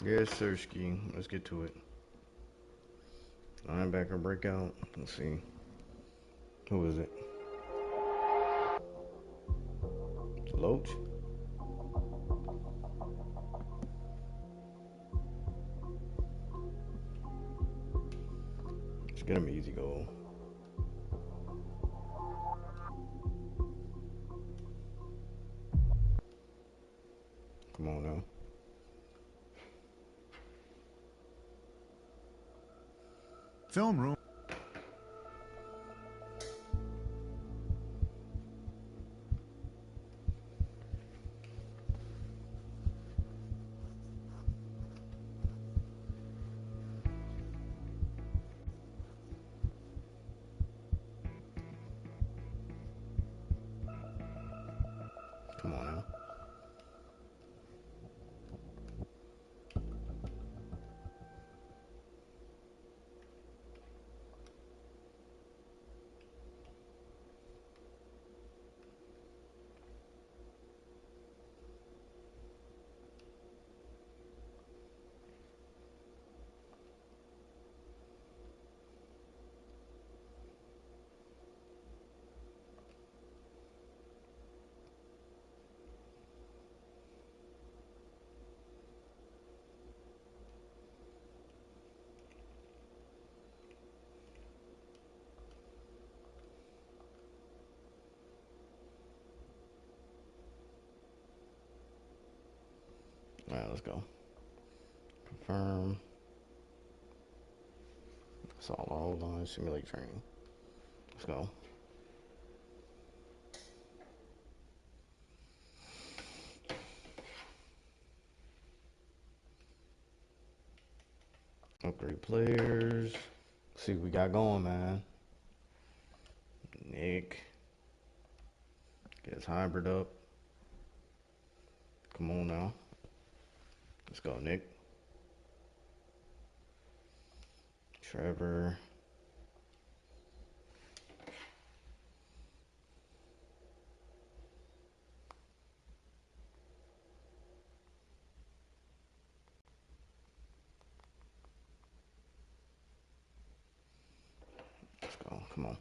Yes, sir, Ski. Let's get to it. Linebacker breakout. Let's see. Who is it? Loach? Let's get him an easy goal. Come on now. Film room. Come on now. All right, let's go. Confirm. That's all our old line. Simulate training. Let's go. Upgrade players. Let's see what we got going, man. Nick. Get his hybrid up. Come on now. Let's go, Nick. Trevor. Let's go. Come on.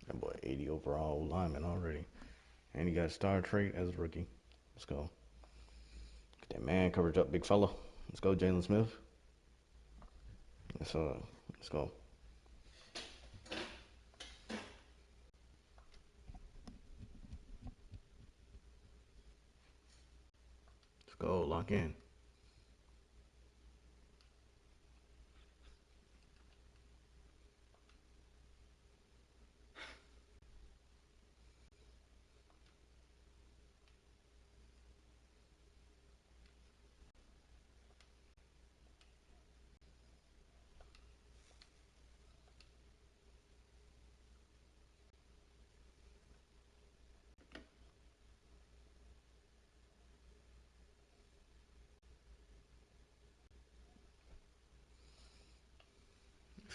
That boy 80 overall lineman already. And he got a star trait as a rookie. Let's go. Get that man coverage up, big fella. Let's go, Jalen Smith. Let's go. Let's go, lock in.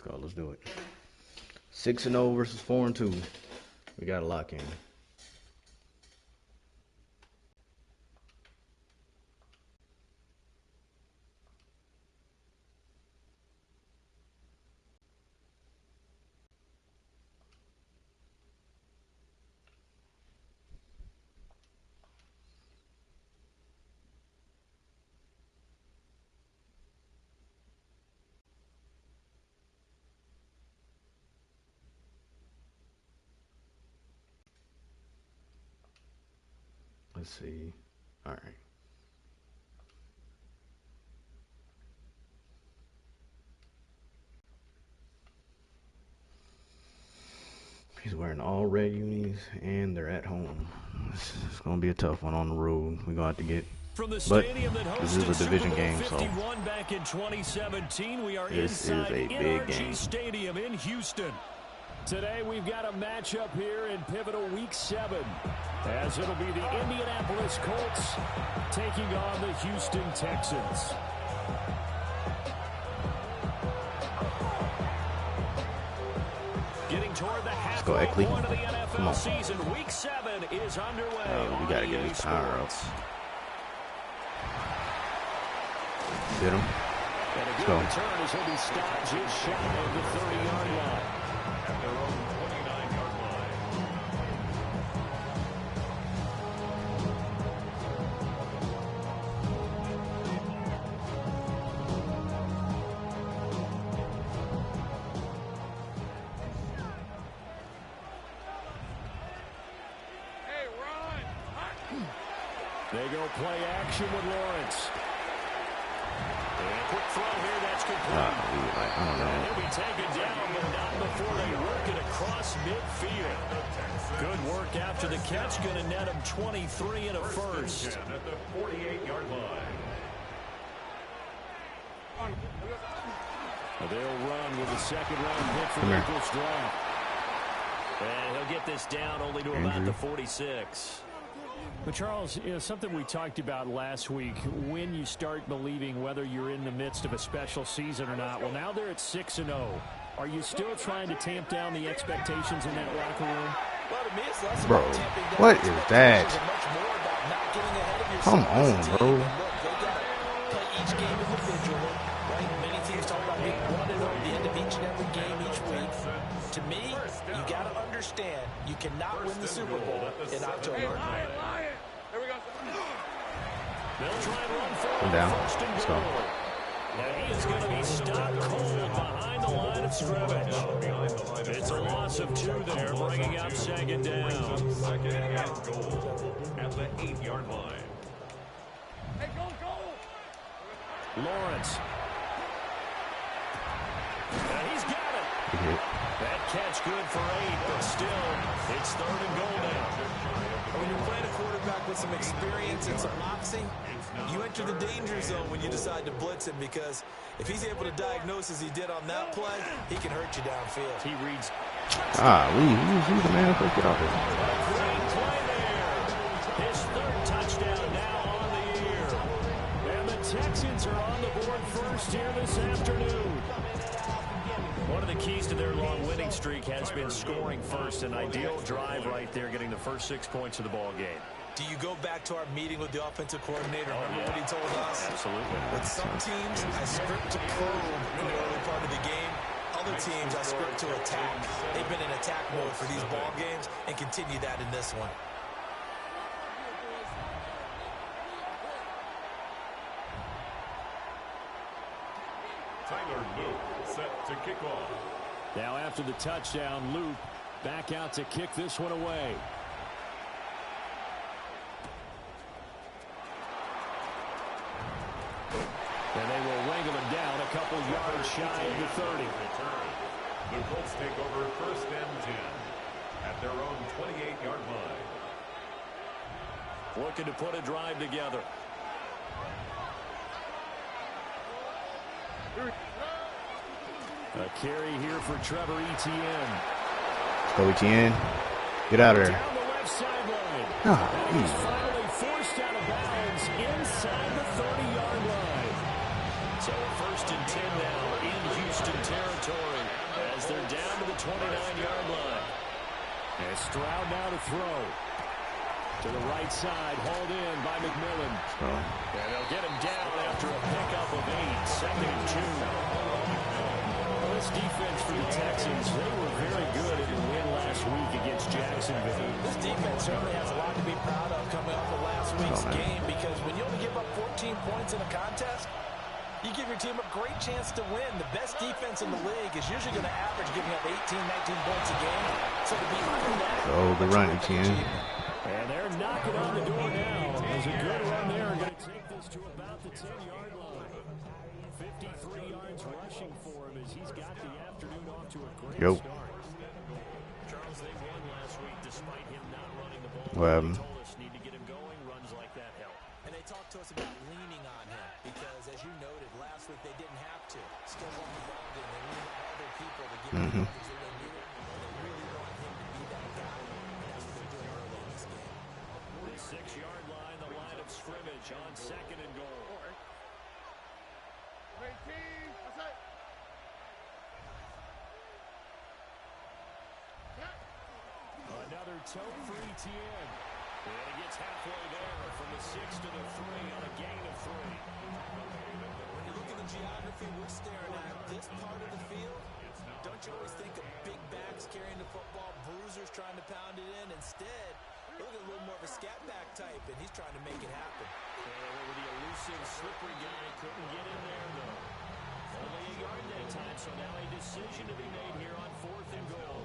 Let's go, let's do it. 6-0 versus 4-2. We got to lock in. Let's see. All right. He's wearing all red unis, and they're at home. It's going to be a tough one on the road. We're going to have to get. From the But stadium that this is a hosted division Super Bowl game, so 51 back in 2017, we are this is inside a big NRG game. Stadium in Houston. Today we've got a matchup here in pivotal Week 7, as it'll be the Indianapolis Colts taking on the Houston Texans. Getting toward the Let's go, halfway Eckley. point of the Come NFL on. season. Week 7 is underway. Oh, we gotta get this power up. Get him. Let's go. Return as he'll be stopped just shy of the 30-yard line. At their own 29-yard line. They go play action with Lawrence. And quick throw here, that's complete. I don't know. He'll be taken down, but not before they work it across midfield. Good work after the catch. Going to net him 23 and a first. At the 48-yard line. They'll run with the second-round pick from Eagles draft. And he'll get this down only to about the 46. But Charles, something we talked about last week, when you start believing whether you're in the midst of a special season or not. Well, now they're at 6-0. Are you still trying to tamp down the expectations in that locker room? Well, to me, it's less Bro, about tamping down what is that? expectations and much more about not getting ahead of Come yourself as a on, team. bro. And look, they got to play each game individually, right? Many teams talk about being 1-0 at the end of each and every game each week. To me, you got to understand you cannot win the Super Bowl in October. They'll try and run for I'm down. first and Let's goal. go. And he is going to be stopped cold behind the line of scrimmage. It's a loss of 2 there, bringing up second down. Second and goal. At the 8-yard line. Lawrence. And he's got it. Good hit. That catch good for 8, but still, it's third and goal now. When you're playing a quarterback with some experience and some moxie, you enter the danger zone when you decide to blitz him, because if he's able to diagnose as he did on that play, he can hurt you downfield. He reads. He's the man. Let's get off it. Great play there. His third touchdown now on the year. And the Texans are on the board first here this afternoon. One of the keys to their long winning streak has been scoring first. An ideal drive right there, getting the first 6 points of the ball game. Do you go back to our meeting with the offensive coordinator? Remember what he told us? Absolutely. With some teams, I script to probe in the early part of the game. Other teams, I script to attack. They've been in attack mode for these ball games and continue that in this one. Tyler Luke set to kick off. Now after the touchdown, Luke back out to kick this one away. And they will wrangle him down a couple yards shy of the 30. The Colts take over first and 10 at their own 28-yard line. Looking to put a drive together. A carry here for Trevor Etienne. Go Etienne. Get out of there. Down the left sideline. He's Finally forced out of bounds inside the 30-yard line. So first and 10 now in Houston territory as they're down to the 29-yard line. And Stroud now to throw. To the right side, hauled in by McMillan. And they'll get him down after a pickup of 8. Second and 2. Well, this defense for the Texans, they were very good in the win last week against Jacksonville. This defense certainly has a lot to be proud of coming off of last week's game, because when you only give up 14 points in a contest, you give your team a great chance to win. The best defense in the league is usually going to average giving up 18, 19 points a game. So to be under that, the run, Etienne. And they're knocking on the door now. There's a good run there. Going to take this to about the 10-yard line. 53 yards rushing for him as he's got the afternoon off to a great start. Charles, they won last week despite him not running the ball. They told us need to get him going. Runs like that help. and they talked to us about leaning on him because, as you noted, last week they didn't have to. Still won the ball game. They leaned on other people to get the coverage that they needed. And they really want him to be that guy. And that's what they're doing early in this game. The 6-yard line, the line of scrimmage on second and goal. Another toe for Etienne. And he gets halfway there from the 6 to the 3 on a gain of 3. When you look at the geography we're staring at, this part of the field, don't you always think of big backs carrying the football, bruisers trying to pound it in? Instead, look at a little more of a scat back type, and he's trying to make it happen. And the elusive, slippery guy couldn't get in there, though. Only a yard that time, so now a decision to be made here on 4th and goal.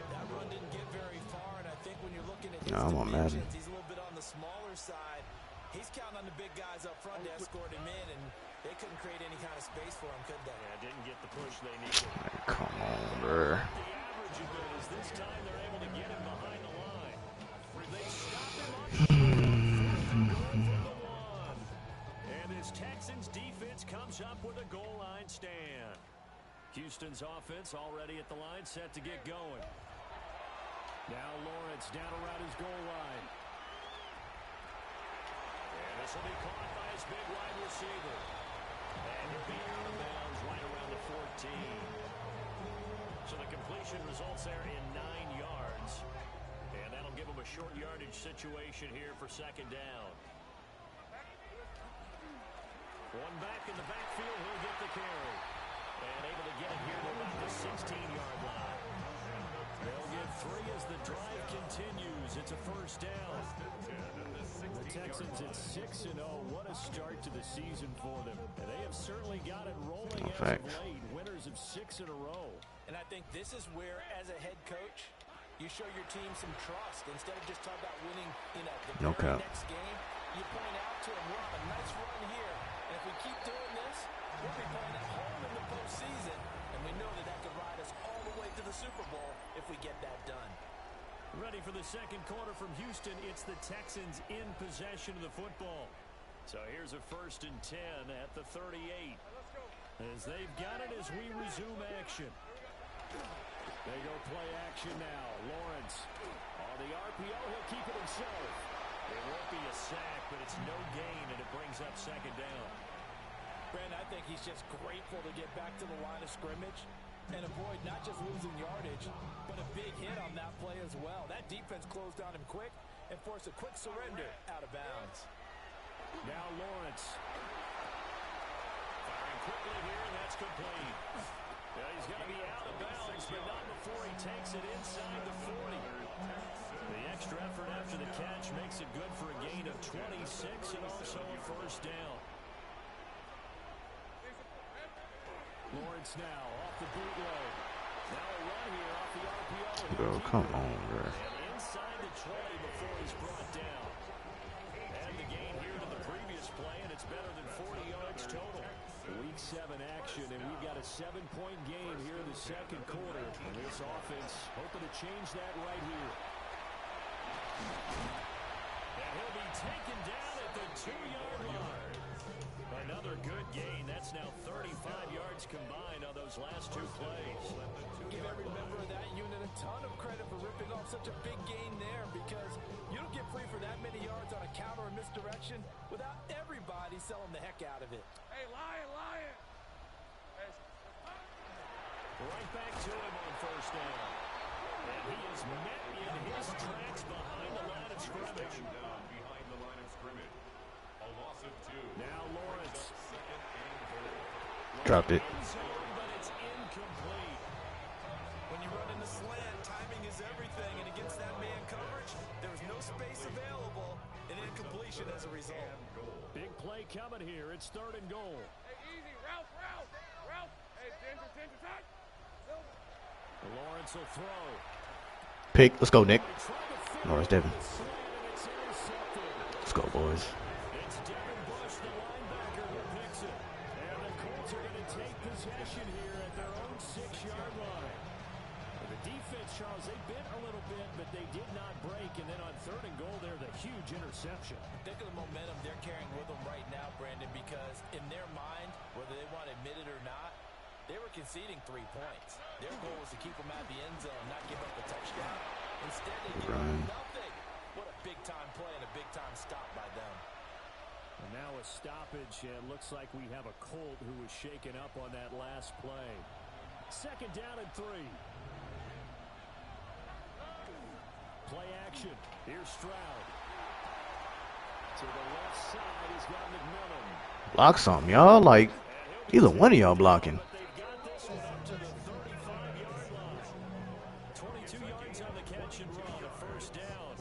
That run didn't get very far, and I think when you're looking at his I'm on Madden. dimensions, he's a little bit on the smaller side. He's counting on the big guys up front to escort him in, and they couldn't create any kind of space for him, could they? Yeah, didn't get the push they needed. Come on, bro. The average of it is this time they're able to get him behind the line. They stop him on the one. And this Texans defense comes up with a goal line stand. Houston's offense already at the line, set to get going. Now Lawrence down around his goal line. And this will be caught by his big wide receiver. And he'll be out of bounds right around the 14. So the completion results there in 9 yards. And that'll give him a short yardage situation here for 2nd down. One back in the backfield, he'll get the carry. And able to get it here to about the 16-yard line. They'll get 3 as the drive continues. It's a 1st down. The Texans at 6-0. What a start to the season for them. And they have certainly got it rolling as of late. Winners of 6 in a row. And I think this is where, as a head coach, you show your team some trust. Instead of just talking about winning, the very next game, you point out to them, we're on a nice run here. And if we keep doing this, we'll be playing at home in the postseason. And we know that could ride us all the way to the Super Bowl if we get that done. Ready for the 2nd quarter from Houston. It's the Texans in possession of the football. So here's a 1st and 10 at the 38. As they've got it as we resume action. They go play action now. Lawrence on the RPO. He'll keep it himself. It won't be a sack, but it's no gain, and it brings up 2nd down. Brandon, I think he's just grateful to get back to the line of scrimmage and avoid not just losing yardage, but a big hit on that play as well. That defense closed on him quick and forced a quick surrender out of bounds. Now Lawrence. Firing quickly here, and that's complete. Yeah, he's going to be out of bounds, but not before he takes it inside the 40. The extra effort after the catch makes it good for a gain of 26 and also a 1st down. Lawrence now off the bootleg. Now a run here off the RPO. Bro, come on, bro. And inside the 20 before he's brought down. And the gain here to the previous play, and it's better than 40 yards total. Week 7 action, and we've got a 7-point game here in the 2nd quarter. And this offense hoping to change that right here. And he'll be taken down at the 2-yard line. Another good gain. That's now 35 yards combined on those last 2 plays. Give every member of that unit a ton of credit for ripping off such a big gain there, because you don't get free for that many yards on a counter or misdirection without everybody selling the heck out of it. Hey, Lion! Right back to him on 1st down. And he is met in his tracks behind the line of scrimmage. Behind the line of scrimmage. A loss of 2. Now Lawrence. Dropped it. But it's incomplete. When you run in the slant, timing is everything, and against that man coverage, there's no space available, and incompletion as a result. Big play coming here. It's 3rd and goal. Hey, easy, Ralph! Hey, Ginger, tight! Lawrence will throw. Pick. Let's go, Nick. Lawrence Devin. Let's go, boys. It's Devin Bush, the linebacker, who picks it. And the Colts are going to take possession here at their own 6-yard line. The defense, Charles, they bit a little bit, but they did not break. And then on 3rd and goal, there's a huge interception. Think of the momentum they're carrying with them right now, Brandon, because in their mind, whether they want to admit it or not, they were conceding 3 points. Their goal was to keep them out of the end zone, not give up a touchdown. Instead, they gave up nothing. What a big-time play and a big-time stop by them. And now a stoppage, and looks like we have a Colt who was shaken up on that last play. 2nd down and 3. Play action. Here's Stroud. To the left side, he's got McMillan. Block something, y'all. Like, either one of y'all blocking. But they've got this one up to the 35-yard line. 22 yards on the catch and run, a first down.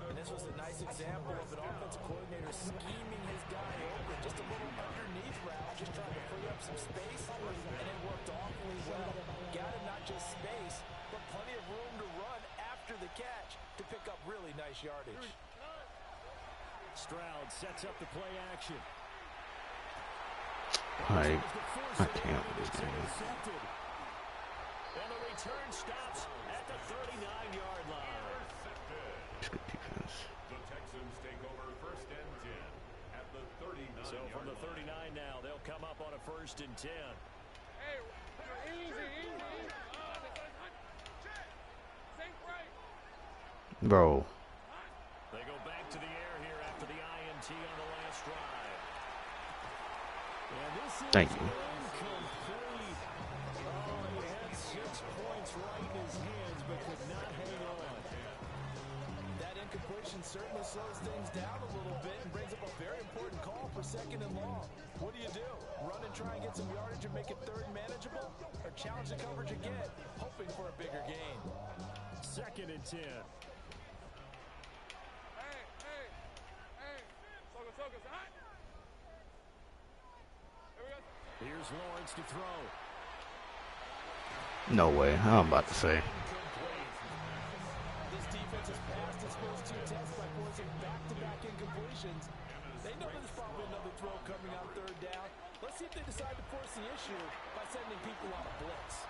And this was a nice example of an offensive coordinator scheming his guy open. Just a little underneath route, just trying to free up some space, and it worked awfully well. Got him not just space, but plenty of room to run after the catch to pick up really nice yardage. Stroud sets up the play action. Like, I can't with this game. And the return stops at the 39-yard line. It's good defense. The Texans take over first and 10 at the 39. So from the 39 now, they'll come up on a first and 10. Hey, easy. Think right. Bro. They go back to the air here after the INT on the last drive. And this is Thank you. incomplete. Oh, he had 6 points right in his hands, but could not hang on. That incompletion certainly slows things down a little bit and brings up a very important call for second and long. What do? Run and try and get some yardage and make it third manageable? Or challenge the coverage again, hoping for a bigger gain? Second and 10. Focus. Here's Lawrence to throw. No way. I'm about to say. This defense has passed its first 2 tests by forcing back-to-back incompletions. They know there's probably another throw coming on third down. Let's see if they decide to force the issue by sending people on a blitz.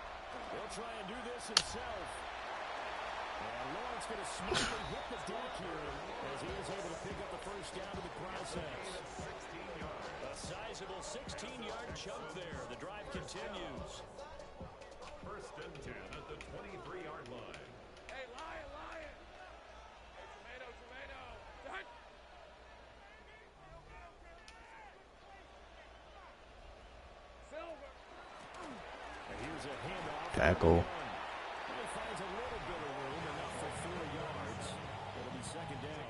He'll try and do this himself. And Lawrence going to smoothly hit the deck here as he is able to pick up the first down in the process. A sizable 16-yard chunk there. The drive continues. First and 10 at the 23-yard line. Hey, lion. Hey, tomato. Silver. And here's a handoff. Tackle. He finds a little bit of room, enough for 4 yards. It'll be second down.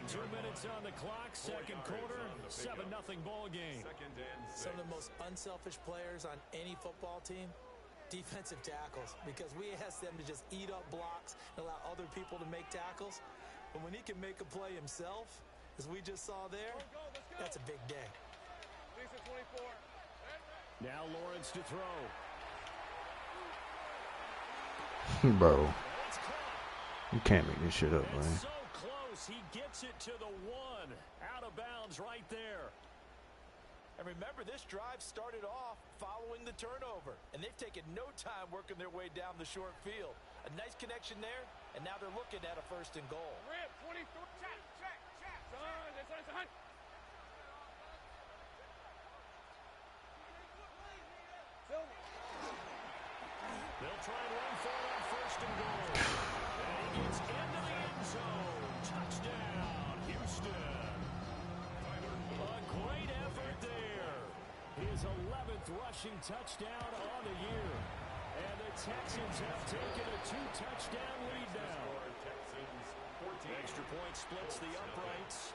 2 minutes on the clock, second quarter, 7-0 ball game. Some of the most unselfish players on any football team, defensive tackles, because we ask them to just eat up blocks and allow other people to make tackles. But when he can make a play himself, as we just saw there, that's a big day. Lisa 24. Now Lawrence to throw. Bro. You can't make this shit up, man. So close, he gets it to the 1. Out of bounds right there. And remember, this drive started off following the turnover, and they've taken no time working their way down the short field. A nice connection there, and now they're looking at a first and goal. Rip, 23. Check. Son. Silver. They'll try and run for it on first and goal. And he gets into the end zone. Touchdown, Houston. A great effort there. His 11th rushing touchdown on the year. And the Texans have taken a 2-touchdown lead now. Extra point splits the uprights.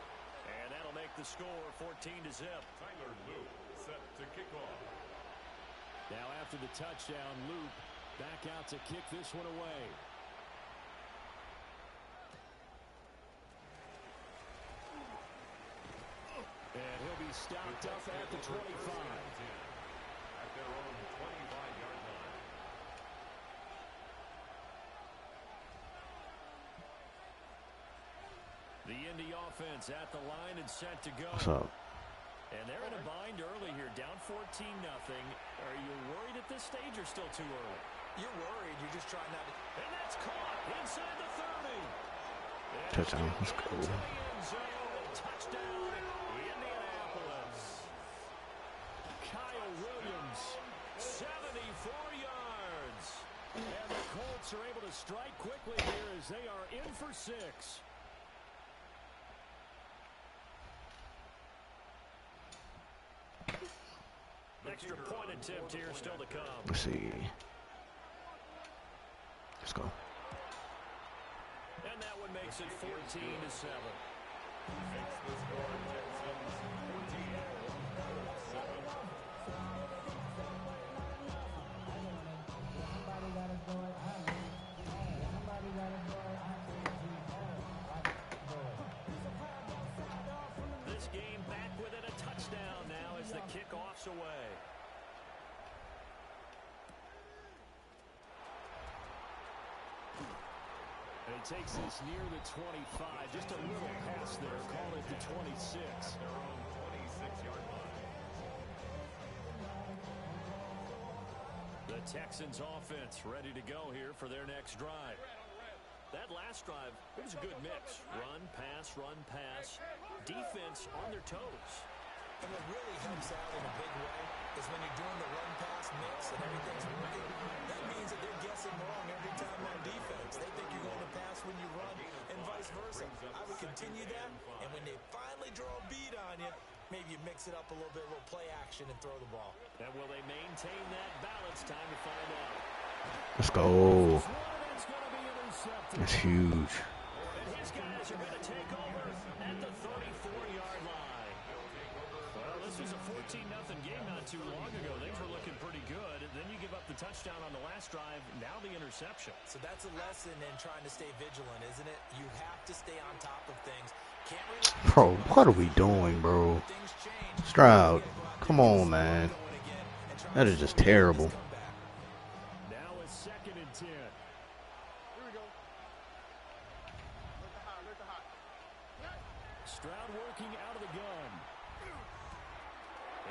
And that'll make the score 14-0. Tyler Luke set to kick off. Now after the touchdown, Luke back out to kick this one away. And he'll be stopped up at the 25. At their own 25-yard line. The Indy offense at the line and set to go. What's up? And they're in a bind early here, down 14-0. Are you worried at this stage or still too early? You're worried. You're just trying not to. And that's caught inside the 30. Touchdown. Let's go. Touchdown, Indianapolis. Kyle Williams, 74 yards. And the Colts are able to strike quickly here as they are in for 6. Extra point attempt here still to come. Let's see. Let's go. makes it 14-7. Makes the score Texans 14-7. This game back within a touchdown now as the kickoff's away. And he takes this near the 25. Just a little pass there. Call it the 26. Their own 26-yard line. The Texans offense ready to go here for their next drive. That last drive, it was a good mix. Run, pass, defense on their toes. And what really helps out in a big way is when you're doing the run-pass mix and everything's working, that means that they're guessing wrong every time on defense. They think you're going to pass when you run and vice versa. I would continue that, and when they finally draw a beat on you, maybe you mix it up a little bit, a little play action, and throw the ball. And will they maintain that balance? Time to find out. Let's go. That's huge. And his guys are going to take over at the 34-yard line. Well, this was a 14-0 game not too long ago. Things were looking pretty good. And then you give up the touchdown on the last drive. Now the interception. So that's a lesson in trying to stay vigilant, isn't it? You have to stay on top of things. Can't relax. Bro, what are we doing, bro? Stroud, come on, man. That is just terrible. Now it's 2nd and 10. Here we go. Look the hot. Stroud working out of the gun.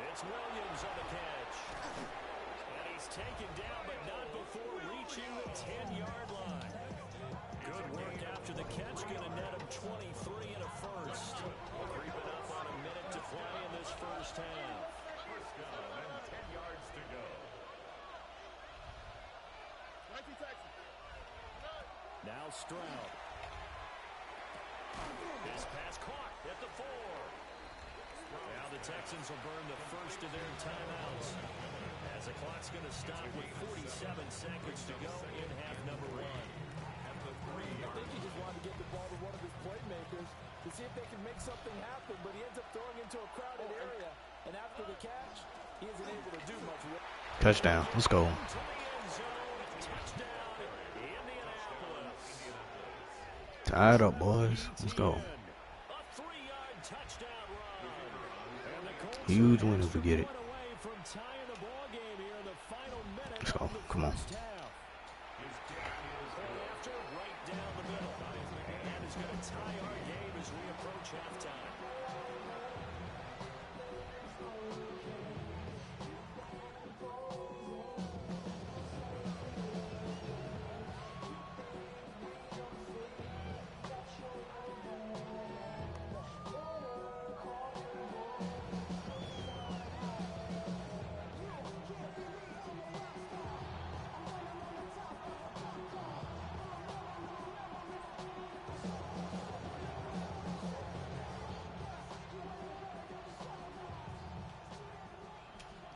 It's Williams on the catch. And he's taken down, but not before reaching the 10-yard line. Good work after the catch. Going to net him 23 and a first. Creeping up on a minute to play in this first half. First down and 10 yards to go. Now Stroud. His pass caught at the 4. Now the Texans will burn the first of their timeouts as the clock's going to stop with 47 seconds to go in half number 1. I think he just wanted to get the ball to one of his playmakers to see if they can make something happen, but he ends up throwing into a crowded area, and after the catch, he isn't able to do much with it. Touchdown. Let's go. Tied up, boys. Let's go. Huge win if we get it. Let's go. Come on.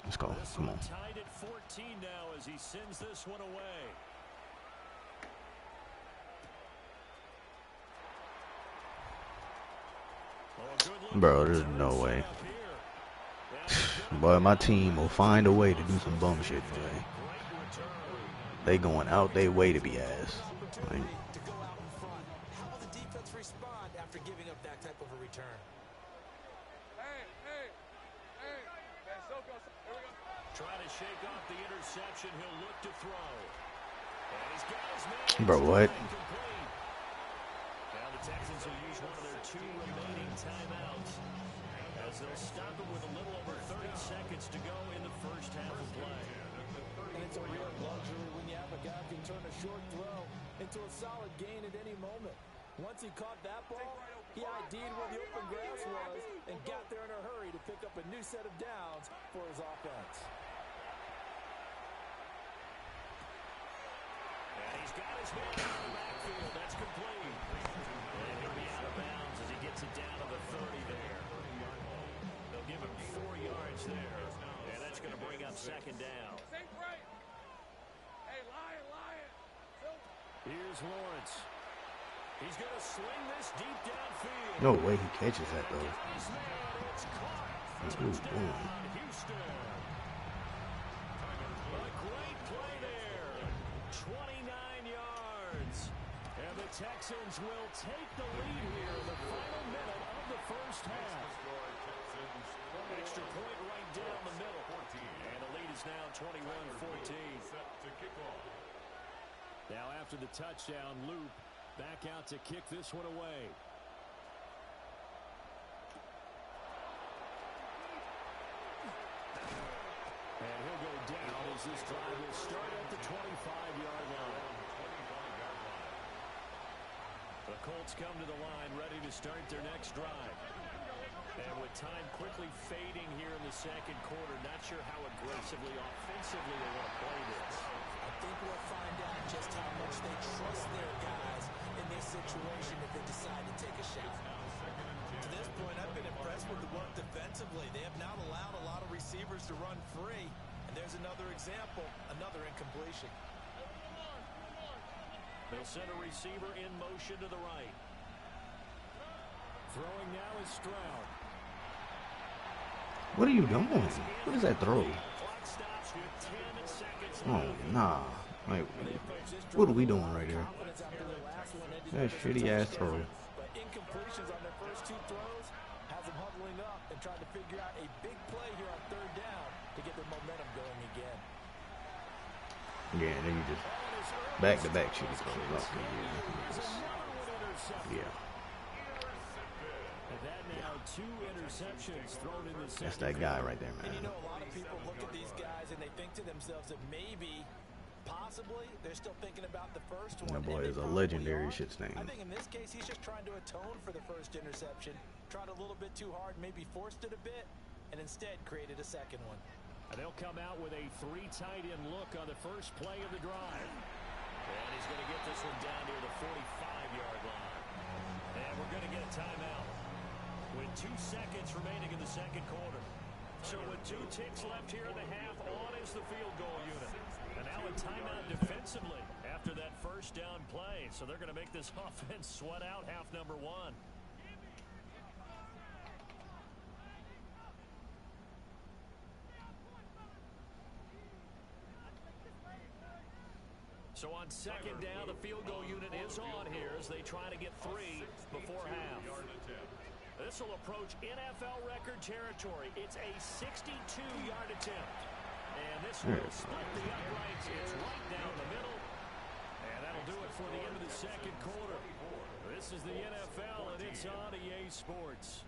Let's go. Come on. Tied at 14 now as he sends this one away. Bro, there's no way. Boy, my team will find a way to do some bum shit today. They going out their way to be ass. Like, To go out in front. How will the defense respond after giving up that type of a return? Hey. Here we go. Trying to shake off the interception. He'll look to throw. And he's got his man. bro, what? Incomplete. Now the Texans will use one of their 2 remaining timeouts as they'll stop it with a little over 30 seconds to go in the first half of play. And it's a real luxury when you have a guy who can turn a short throw into a solid gain at any moment. Once he caught that ball, he ID'd where the open grass was and got there in a hurry to pick up a new set of downs for his offense. And he's got his man in the backfield. That's complete. And he'll be out of bounds as he gets it down to the 30 there. They'll give him 4 yards there. And that's going to bring up 2nd down. Hey, Lion. Here's Lawrence. He's going to sling this deep downfield. No way he catches that, though. It's touchdown, Houston. A great play there. 29 yards. And the Texans will take the lead here in the final minute of the first half. Extra point right down the middle. And the lead is now 21-14. Now after the touchdown, Loop back out to kick this one away. And he'll go down as this drive will start at the 25-yard line. The Colts come to the line ready to start their next drive. And with time quickly fading here in the second quarter, not sure how aggressively, offensively they want to play this. I think we'll find out just how much they trust their guys in this situation if they decide to take a shot. To this point, I've been impressed with the work defensively. They have not allowed a lot of receivers to run free. And there's another example, another incompletion. They'll send a receiver in motion to the right. Throwing now is Stroud. What are you doing? What is that throw? Clock stops with 10 seconds Oh, left. nah. Like, what are we doing right here? That shitty-ass throw. But incompletions on their first two throws has them huddling up and trying to figure out a big play here on third down to get their momentum going again. Yeah, and then you just back-to-back shitty throws. Okay, yeah. And that now 2 interceptions thrown in the second. That's that guy right there, And you man. know, a lot of people look at these guys and they think to themselves that maybe, possibly, they're still thinking about the first one. That boy and is they a probably legendary are. shit stain. I think in this case, he's just trying to atone for the first interception. Tried a little bit too hard, maybe forced it a bit, and instead created a second one. And they'll come out with a 3 tight end look on the first play of the drive. And he's going to get this one down near the 45-yard line. And we're going to get a timeout with 2 seconds remaining in the second quarter. So with 2 ticks left here in the half, on is the field goal unit. And now a timeout defensively after that first down play. So they're going to make this offense sweat out half number 1. So on second down, the field goal unit is on here as they try to get 3 before half. This will approach NFL record territory. It's a 62-yard attempt. And this will split the uprights. It's right down the middle. And that'll do it for the end of the second quarter. This is the NFL, and it's on EA Sports.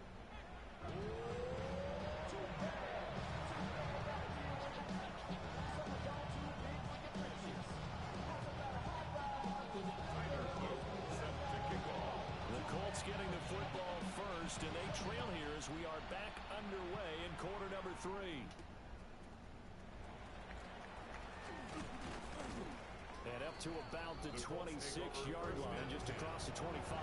Getting the football first, and they trail here as we are back underway in quarter number 3. And up to about the 26-yard line, just across the 25.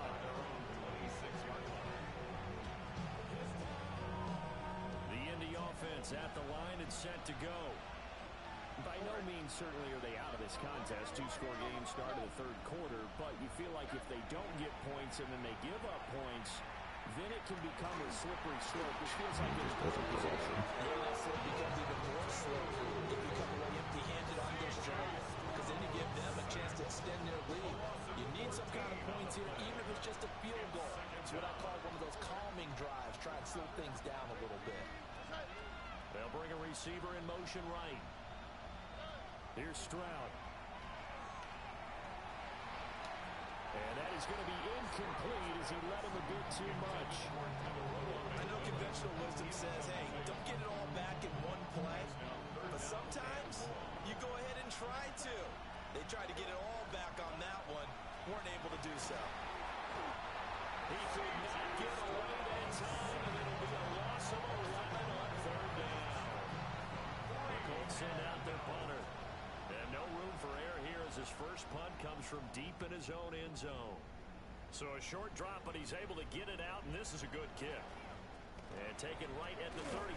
The Indy offense at the line and set to go. By no means certainly are they out of this contest. 2-score game start of the third quarter, but you feel like if they don't get points and then they give up points, then it can become a slippery slope, which feels like it's It becomes even more slippery if you come away empty-handed on this drive, because then you give them a chance to extend their lead. You need some kind of points here, even if it's just a field goal. It's what I call one of those calming drives, try and slow things down a little bit. They'll bring a receiver in motion right. Here's Stroud. And that is going to be incomplete as he let him a bit too much. I know conventional wisdom says, hey, don't get it all back in one play. But sometimes you go ahead and try to. They tried to get it all back on that one. Weren't able to do so. He could not get away that time, and it'll be a loss of 11 on third down. The Colts send out their punter. And no room for error here as his first punt comes from deep in his own end zone. So a short drop, but he's able to get it out, and this is a good kick. And taken right at the 35.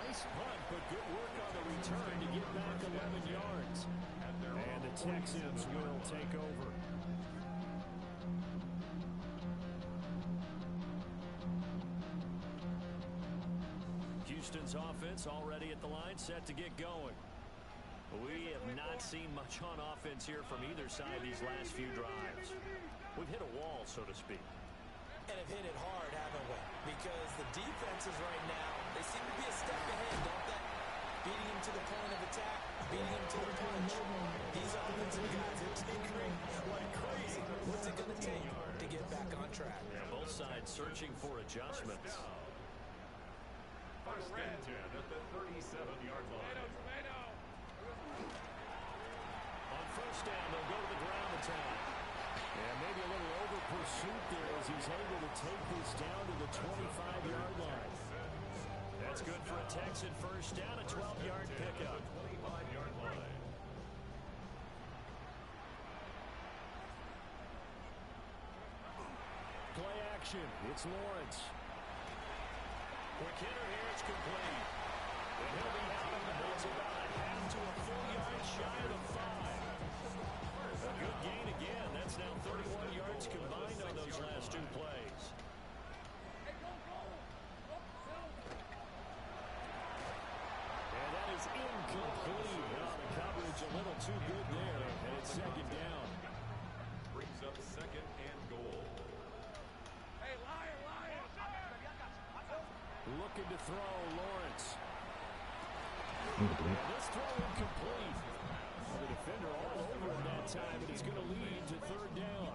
Nice punt, but good work on the return to get back 11 yards. And the Texans will take over. Houston's offense already at the line, set to get going. We have not seen much on offense here from either side these last few drives. We've hit a wall, so to speak. And have hit it hard, haven't we? Because the defenses right now, they seem to be a step ahead, don't they? Beating him to the point of attack, beating him to the punch. These offensive guys are tinkering like crazy. What's it going to take to get back on track? Yeah, both sides searching for adjustments. First and 10 at the 37-yard line. On first down, they'll go to the ground attack. And maybe a little over pursuit there as he's able to take this down to the 25-yard line. That's good for a Texan first down, a 12-yard pickup. 25-yard line. Play action. It's Lawrence. Quick hitter here. It's complete. And he'll be out of the bounds about a half to a full yard shy of the 5. A good gain again. That's now 31 yards combined on those last two plays. And that is incomplete. Oh, the coverage a little too good there. And it's second down. Brings up second and goal. Looking to throw, Lawrence. Incomplete. This throw incomplete. The defender all over him that time, and he's going to lead to third down.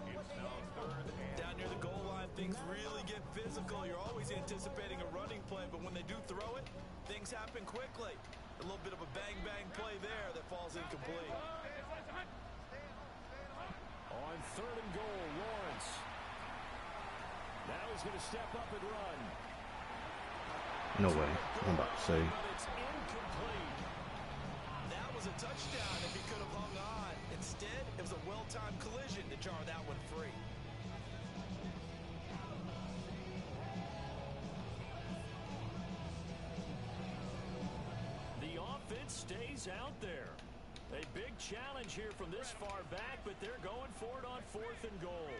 Down near the goal line, things really get physical. You're always anticipating a running play, but when they do throw it, things happen quickly. A little bit of a bang-bang play there that falls incomplete. On third and goal, Lawrence. Now he's going to step up and run. No way. I'm about to say. But it's incomplete. That was a touchdown if he could have hung on. Instead, it was a well-timed collision to jar that one free. The offense stays out there. A big challenge here from this far back, but they're going for it on fourth and goal.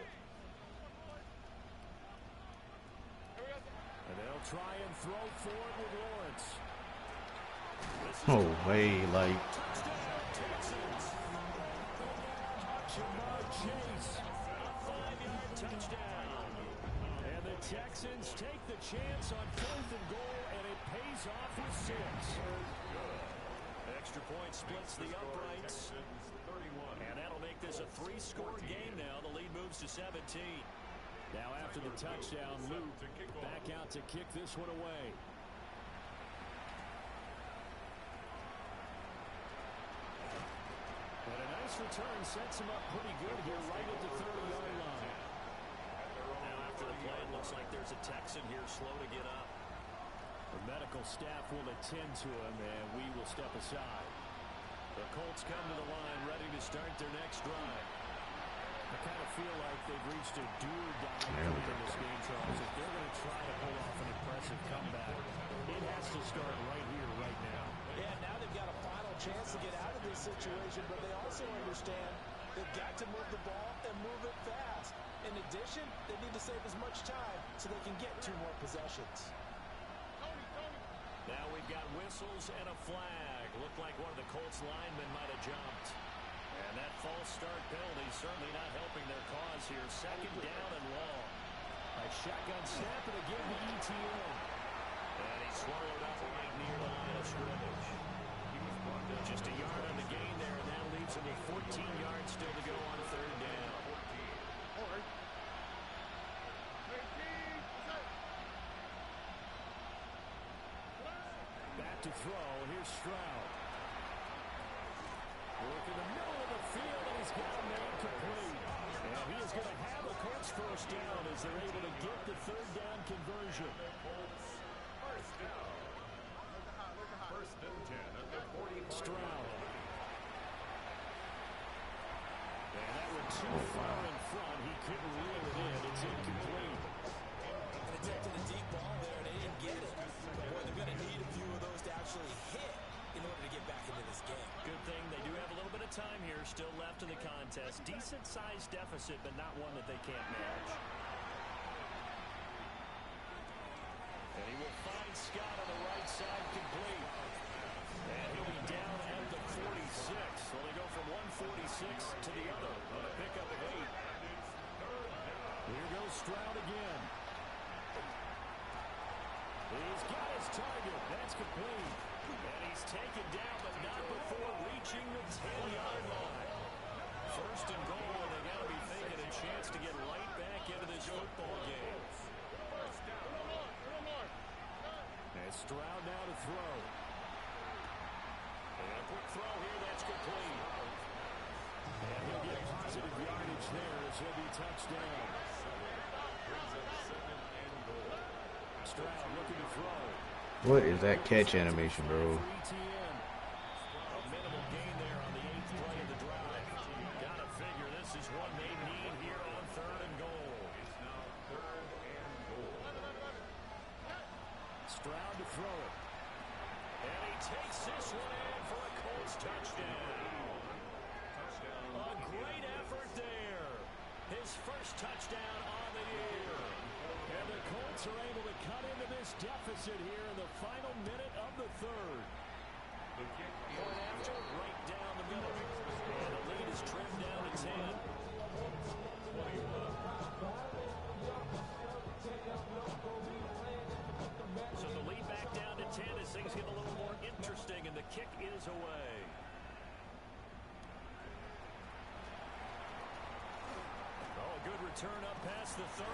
And they'll try and throw forward with Lawrence. No way, like. Touchdown, Texans. Jamar Chase, a 5-yard touchdown. And the Texans take the chance on fourth and goal, and it pays off with 6. Extra point splits the uprights. And that'll make this a 3-score game now. The lead moves to 17. Now after the touchdown, Luke back out to kick this one away. And a nice return sets him up pretty good here right at the 30-yard line. Now after the play, it looks like there's a Texan here slow to get up. The medical staff will attend to him, and we will step aside. The Colts come to the line ready to start their next drive. I kind of feel like they've reached a do-or-die point in this game, Charles. If they're going to try to pull off an impressive comeback, it has to start right here, right now. Yeah, now they've got a final chance to get out of this situation, but they also understand they've got to move the ball and move it fast. In addition, they need to save as much time so they can get 2 more possessions. Now we've got whistles and a flag. Looked like one of the Colts linemen might have jumped. And that false start penalty certainly not helping their cause here. Second down and long. A shotgun snap and again the ETN. And he's swallowed up right near the line of scrimmage. Just a yard on the gain there, and that leaves him with 14 yards still to go on third down. Back to throw. Here's Stroud. Look in the middle of the field, and he's got a man complete. And he is going to have the Colts first down as they're able to get the third down conversion. First down. First and 10 at the 45. Stroud. And that went too far in front. He couldn't reel it in. It's incomplete. And attempted a deep ball there, and they didn't get it. But boy, they're going to need a few of those to actually hit in order to get back into this game. Good thing they do have a little bit of time here still left in the contest. Decent-sized deficit, but not one that they can't manage. And he will find Scott on the right side to the other on a pickup of 8. Here goes Stroud again. He's got his target. That's complete. And he's taken down, but not before reaching the 10-yard line. First and goal, and they got to be thinking a chance to get right back into this football game. And Stroud now to throw. And a quick throw here, that's complete. And he'll get positive yardage there as he'll be touched down. Stroud looking to throw. What is that catch animation, bro? A minimal gain there on the 8th play of the drive. Gotta figure this is one they need here on 3rd and goal. It's now 3rd and goal. Stroud to throw it. And he takes this one in for a Colts touchdown. A great effort there. His first touchdown on the year. And the Colts are able to cut into this deficit here in the final minute of the 3rd. Point after, right down the middle. And the lead is trimmed down to 10. So the lead back down to 10 as things get a little more interesting, and the kick is away. Oh, a good return up past the 30.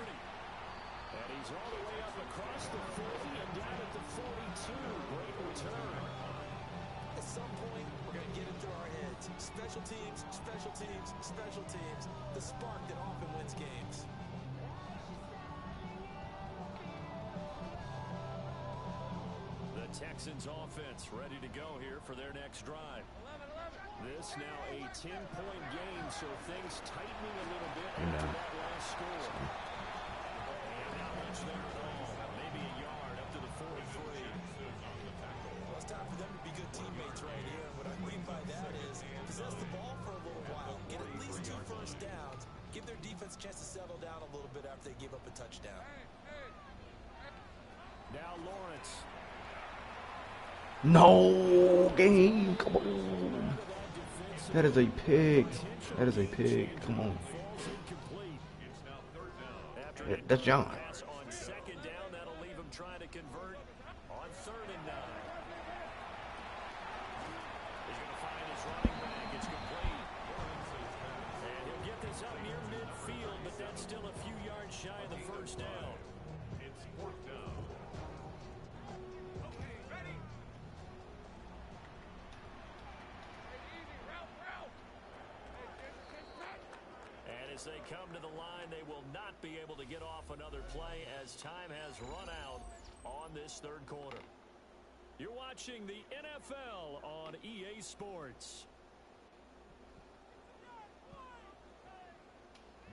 And he's all the way up across the 40 and down at the 42. Great return. At some point, we're going to get it through our heads. Special teams, special teams, special teams. The spark that often wins games. The Texans offense ready to go here for their next drive. This now a 10-point game, so things tightening a little bit after that last score. And not much there at all. Maybe a yard up to the 43. Well, it's time for them to be good teammates right here. And what I mean by that is possess the ball for a little while, get at least 2 first downs, give their defense a chance to settle down a little bit after they give up a touchdown. Now Lawrence. No game. Come on. That is a pig. That is a pig. Come on. Yeah, that's John. On 2nd down, that'll leave him trying to convert on 3rd and 9. He's going to find his running back. It's complete. And he'll get this up near midfield, but that's still a few yards shy of the first down. It's 4th down. Okay, ready. And as they come to the line, they will not be able to get off another play as time has run out on this 3rd quarter. You're watching the NFL on EA Sports.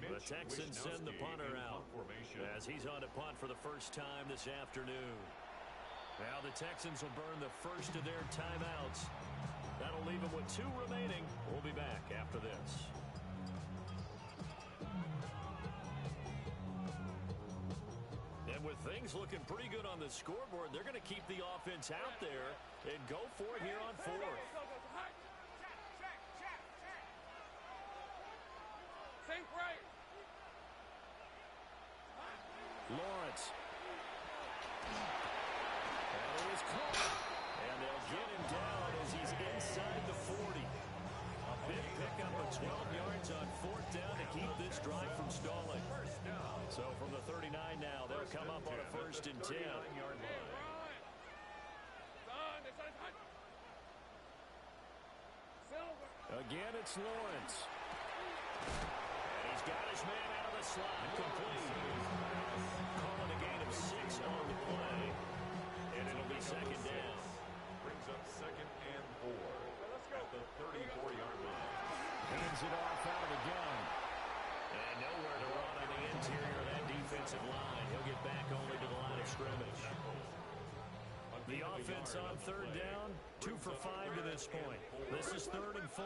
The Texans send the punter out as he's on to punt for the first time this afternoon. Now the Texans will burn the first of their timeouts. That'll leave them with 2 remaining. We'll be back after this. And with things looking pretty good on the scoreboard, they're going to keep the offense out there and go for it here on 4th. Think right. Lawrence. And it is caught. And they'll get him down as he's inside the 40. A big pickup of 12 yards on 4th down to keep this drive from stalling. So from the 39 now, they'll come up on a 1st and 10. Again, it's Lawrence. And he's got his man out of the slot, complete. Calling a gain of 6 on the play. And it'll be 2nd down. Brings up 2nd and 4 at the 34-yard line. Hands it off out of the gun. And nowhere to run on the interior of that defensive line. He'll get back only to the line of scrimmage. The offense on 3rd down, 2 for 5 to this point. This is 3rd and 4.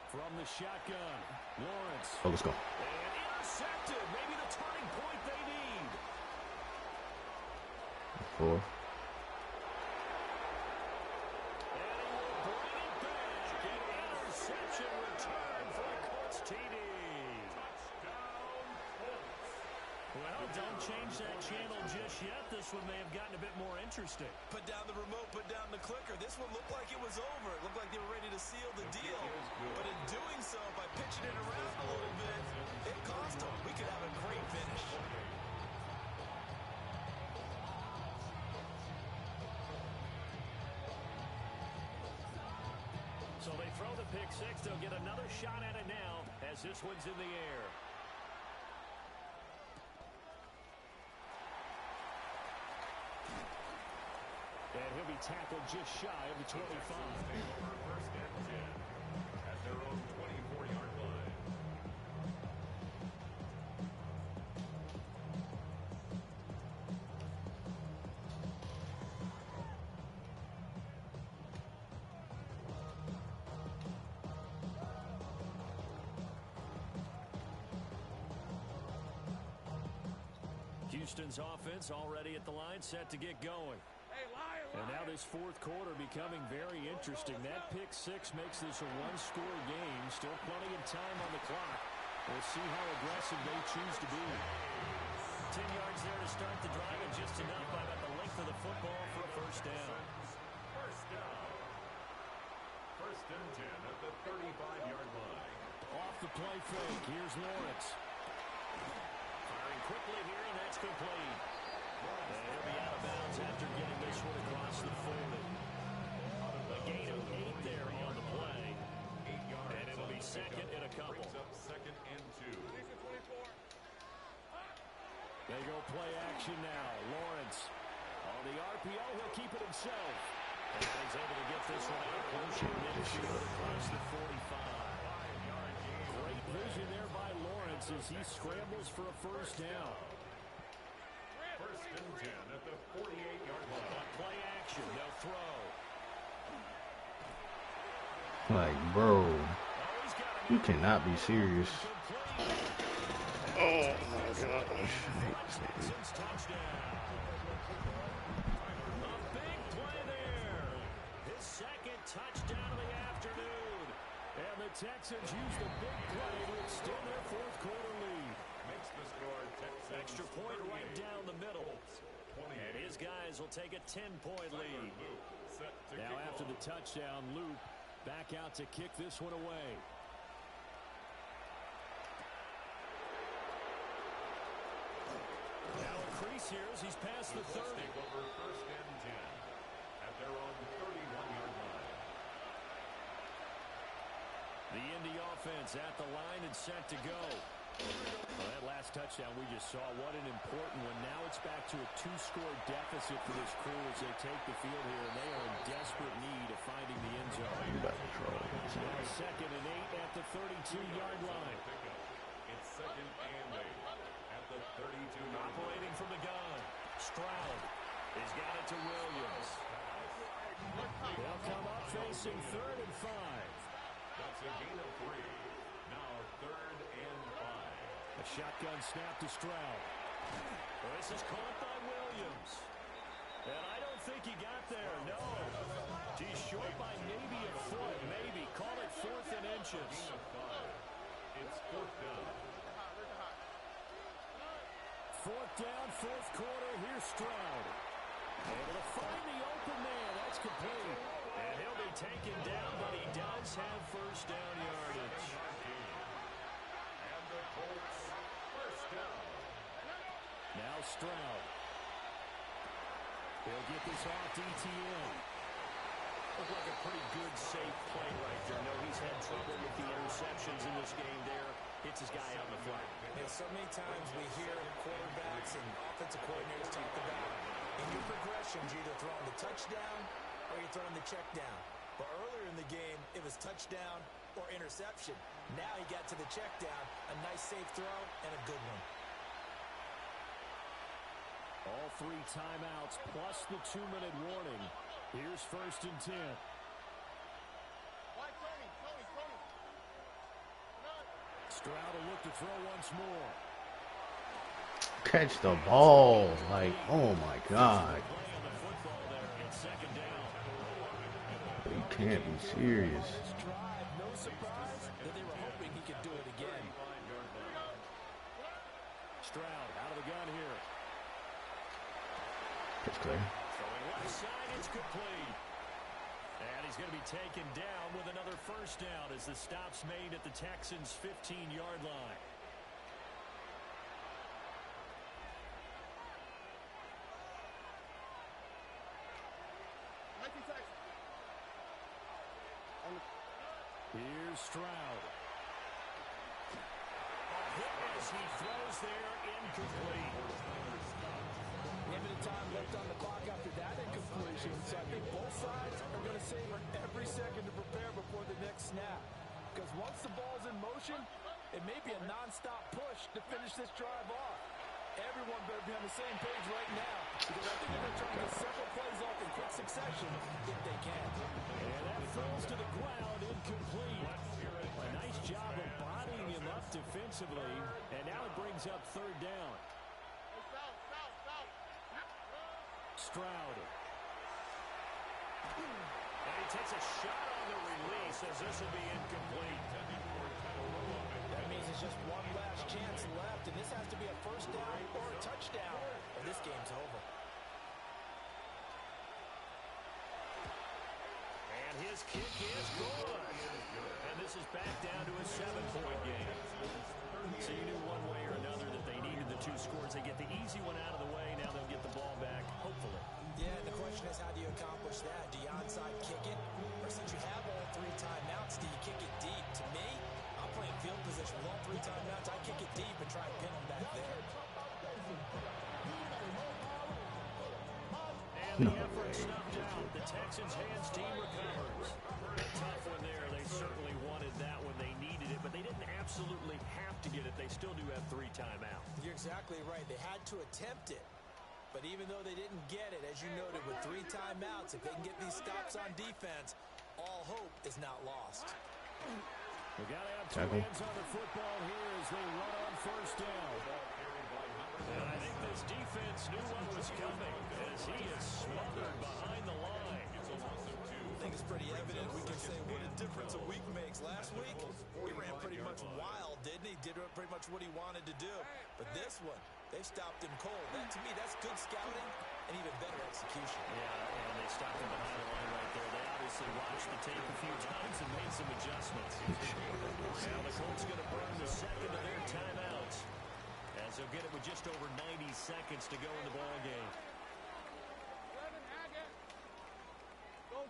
From the shotgun, Lawrence. Oh, let's go. And intercepted. Maybe the turning point they need. 4. Well, don't change that channel just yet. This one may have gotten a bit more interesting. Put down the remote, put down the clicker. This one looked like it was over. It looked like they were ready to seal the deal. But in doing so, by pitching it around a little bit, it cost them. We could have a great finish. So they throw the pick six. They'll get another shot at it now as this one's in the air. And he'll be tackled just shy of the 25. First and 10 at their own 24-yard line. Houston's offense already at the line, set to get going. And now this fourth quarter becoming very interesting. That pick six makes this a one-score game. Still plenty of time on the clock. We'll see how aggressive they choose to be. 10 yards there to start the drive, and just enough by about the length of the football for a first down. First down. First and 10 at the 35-yard line. Off the play fake. Here's Lawrence. Firing quickly here, and that's complete. And he'll be out of bounds after getting this one across the 40. A gain of 8 there on the play. 8 yards. And it'll be second and a couple. Brings up second and 2. They go play action now. Lawrence on the RPO. He'll keep it himself. And he's able to get this one out closer midfield across the 45. Great vision there by Lawrence as he scrambles for a first down. First and 10 at the 48-yard line. On play action, they'll throw. Like, bro, you cannot be serious. Oh my gosh. Texans touchdown. A big play there. His second touchdown of the afternoon. And the Texans use the big play to extend their fourth quarter lead. Makes the score Texans Extra point right 38. down the middle. 28. And his guys will take a 10-point lead. Set to Now kick after off. the touchdown, Loop back out to kick this one away. Now a crease here as he's past the 30. Take over first and 10 at their own 31-yard line. The Indy offense at the line and set to go. Well, that last touchdown we just saw, what an important one. Now it's back to a 2-score deficit for this crew as they take the field here, and they are in desperate need of finding the end zone. Now second and 8 at the 32-yard line. It's second and 8 at the 32-yard line. Operating from the gun. Stroud has got it to Williams. They'll come up facing third and 5. That's a gain of 3. Now third and 5. A shotgun snap to Stroud. Well, this is caught by Williams. And I don't think he got there, no. He's short by maybe a foot, maybe. Call it fourth and inches. Gain of 5. It's fourth down. Fourth down, fourth quarter. Here's Stroud. Able to find the open man. That's complete. And he'll be taken down, but he does have first down yardage. And the Colts first down. Now Stroud. He'll get this off DTN. Looked like a pretty good, safe play right there. No, he's had trouble with the interceptions in this game there. Hits his guy out in the flat. And so many times we hear quarterbacks and offensive coordinators talk about in your progressions, you're either throwing the touchdown or you're throwing the check down. But earlier in the game, it was touchdown or interception. Now he got to the check down, a nice safe throw, and a good one. All 3 timeouts plus the 2-minute warning. Here's first and 10. Stroud will look to throw once more. Catch the ball. Like, oh my God. Play on the football there. It's second down. You can't be serious. This drive, no surprise that they were hoping he could do it again. Stroud out out of the gun here. Pitch clear. Throwing left side, it's complete. And he's going to be taken down with another first down as the stop's made at the Texans' 15-yard line. Here's Stroud. A hit as he throws there, incomplete. Limited time left on the clock after that incompletion, so I think both sides are going to savor every second to prepare before the next snap. Because once the ball's in motion, it may be a non-stop push to finish this drive off. Everyone better be on the same page right now, because I think they're going to try to get several plays off in quick succession if they can. And that falls to the ground, incomplete. A nice job of bodying him up defensively, and now it brings up third down. Stroud. And he takes a shot on the release as this will be incomplete. That means it's just one last chance left, and this has to be a first down or a touchdown, or this game's over. And his kick is good. And this is back down to a 7-point game. So you knew one way or another that they needed the two scores. They get the easy one out of the way. Now they'll get the ball back, hopefully. Yeah, and the question is, how do you accomplish that? Do you onside kick it? Or since you have all three timeouts, do you kick it deep? To me, I'm playing field position with all three timeouts. I kick it deep and try and pin them back there. And the effort snuffed out. The Texans' hands team recovers. A tough one there. They certainly wanted that when they needed it, but they didn't absolutely have to get it. They still do have three timeouts. You're exactly right. They had to attempt it. But even though they didn't get it, as you noted, with three timeouts, if they can get these stops on defense, all hope is not lost. We got to have two hands on the football here as they run on first down. And I think this defense knew what was coming as he is smothered behind the line. I think it's pretty evident. We can say what a difference a week makes. Last week, he ran pretty much wild, didn't he? Did pretty much what he wanted to do. But this one, they stopped him cold. That, to me, that's good scouting and even better execution. Yeah, and they stopped him behind the line right there. They obviously watched the tape a few times and made some adjustments. Now the Colts going to burn the second of their timeouts as they'll get it with just over 90 seconds to go in the ball game.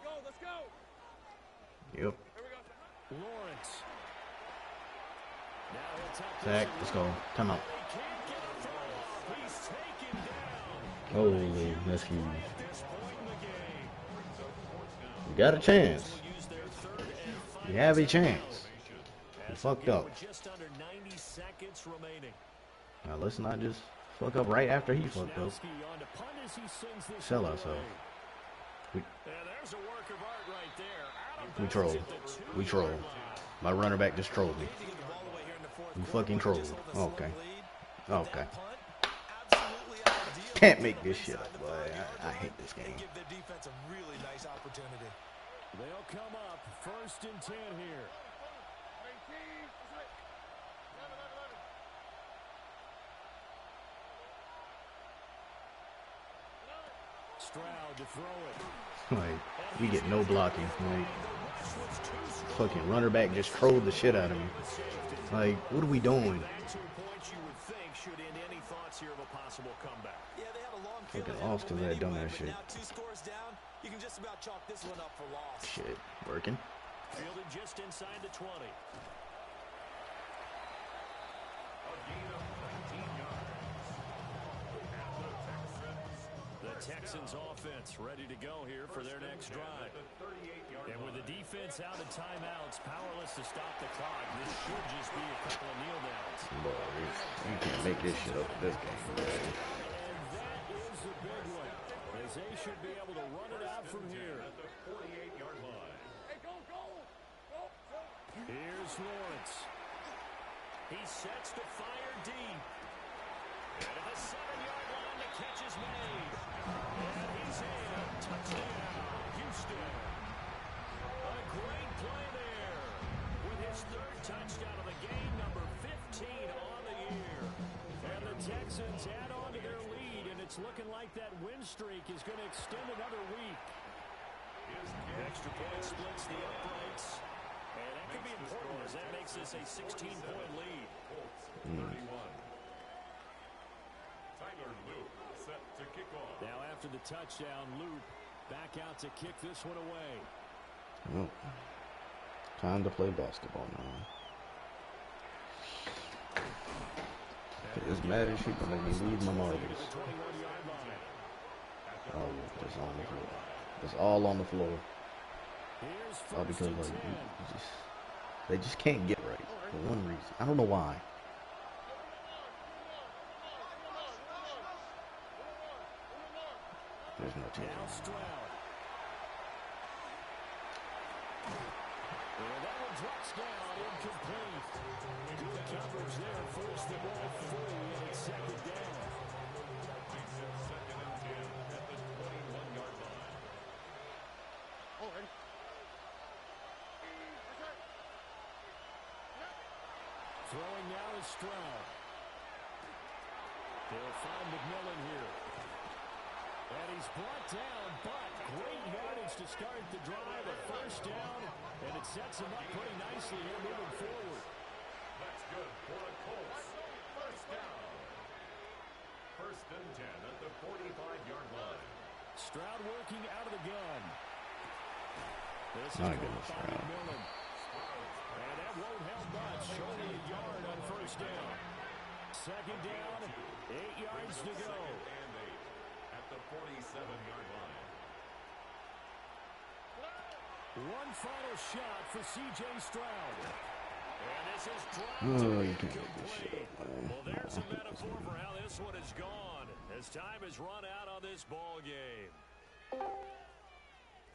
Go, let's go. Yep. Lawrence. Now he'll tuck Zach, let's go. Time out. He can't get it through. He's taken down. Holy, that's huge. At this point in the game. You got a chance. Will use their third and final You have a chance. You as fucked they'll up. get with just under 90 seconds remaining. Now let's not just fuck up right after he fucked up. Schnowski on to punt as he sends this Sell one ourselves. away. And there's a work of art right there. Out of We bounds troll. at the 2-yard We troll. line. My runner back just trolled me. You fucking trolled. Okay. Okay. Can't make this shit up, boy. I hate this game. Give the defense a really nice opportunity. They'll come up first and 10 here. Stroud to throw it. Like, we get no blocking. Like, fucking runner back just trolled the shit out of me. Like, what are we doing? That 2 points you would think should end any thoughts here of a possible comeback. Yeah, they had a long Fucking field lost 'cause of that anyway, dumbass but shit. now 2 scores down, you can just about chalk this one up for loss. Shit, working. Fielded just inside the 20. The Texans offense ready to go here for their next drive. And with the defense out of timeouts, powerless to stop the clock, this should just be a couple of kneel downs. Boy, you can't make this shit up in this game. And that is the big one, as they should be able to run it out from here. Hey, go. Here's Lawrence. He sets to fire deep. And at the 7-yard line, the catch is made. And he's in. Touchdown, Houston. A great play there. With his 3rd touchdown of the game, number 15 on the year. And the Texans have it's looking like that win streak is going to extend another week. Extra point splits the uprights. And that could be important as that makes this a 16-point lead. Colts 31. Tyler Luke set to kick off. Now after the touchdown, Luke back out to kick this one away. Well, time to play basketball now. This Madden shit gonna make me lose my marbles. Oh, it's on the floor. It's all on the floor. All because like they just can't get right for one reason. I don't know why. There's no chance. That one drops down, incomplete. Good coverage there, forced the ball free, and it's second down. Second and 10 at the 21-yard line. Throwing now is Stroud. They'll find McMillan here. And he's brought down, but great yardage to start the drive. A first down, and it sets him up pretty nicely here moving forward. That's good for the Colts. First down. First and 10 at the 45-yard line. Stroud working out of the gun. This is Not a good caught by Stroud. McMillan. And that won't help much. Only a yard on first down. Second down, 8 yards to go. And 8 at the 47-yard line. One final shot for C.J. Stroud. And this is dropped Oh, to you can't make this shit incomplete. up, man. Well, there's a metaphor for how this one is gone as time has run out on this ball game.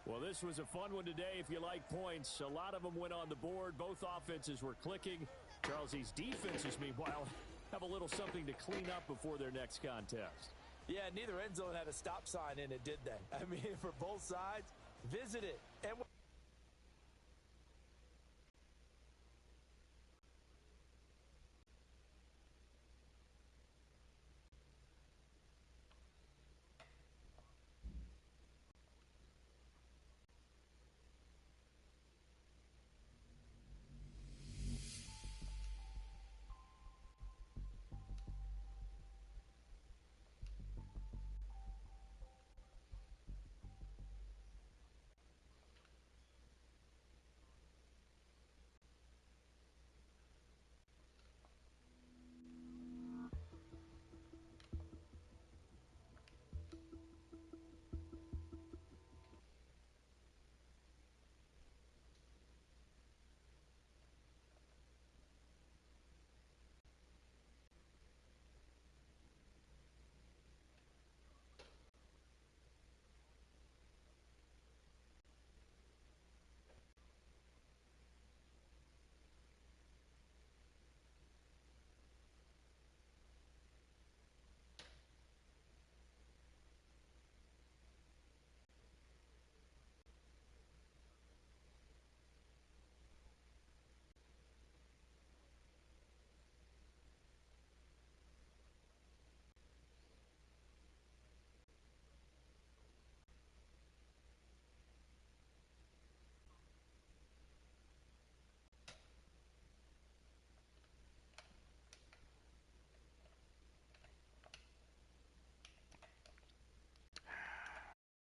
Well, this was a fun one today if you like points. A lot of them went on the board. Both offenses were clicking. Charles, these defenses, meanwhile, have a little something to clean up before their next contest. Yeah, neither end zone had a stop sign in it, did they? I mean, for both sides, visit it.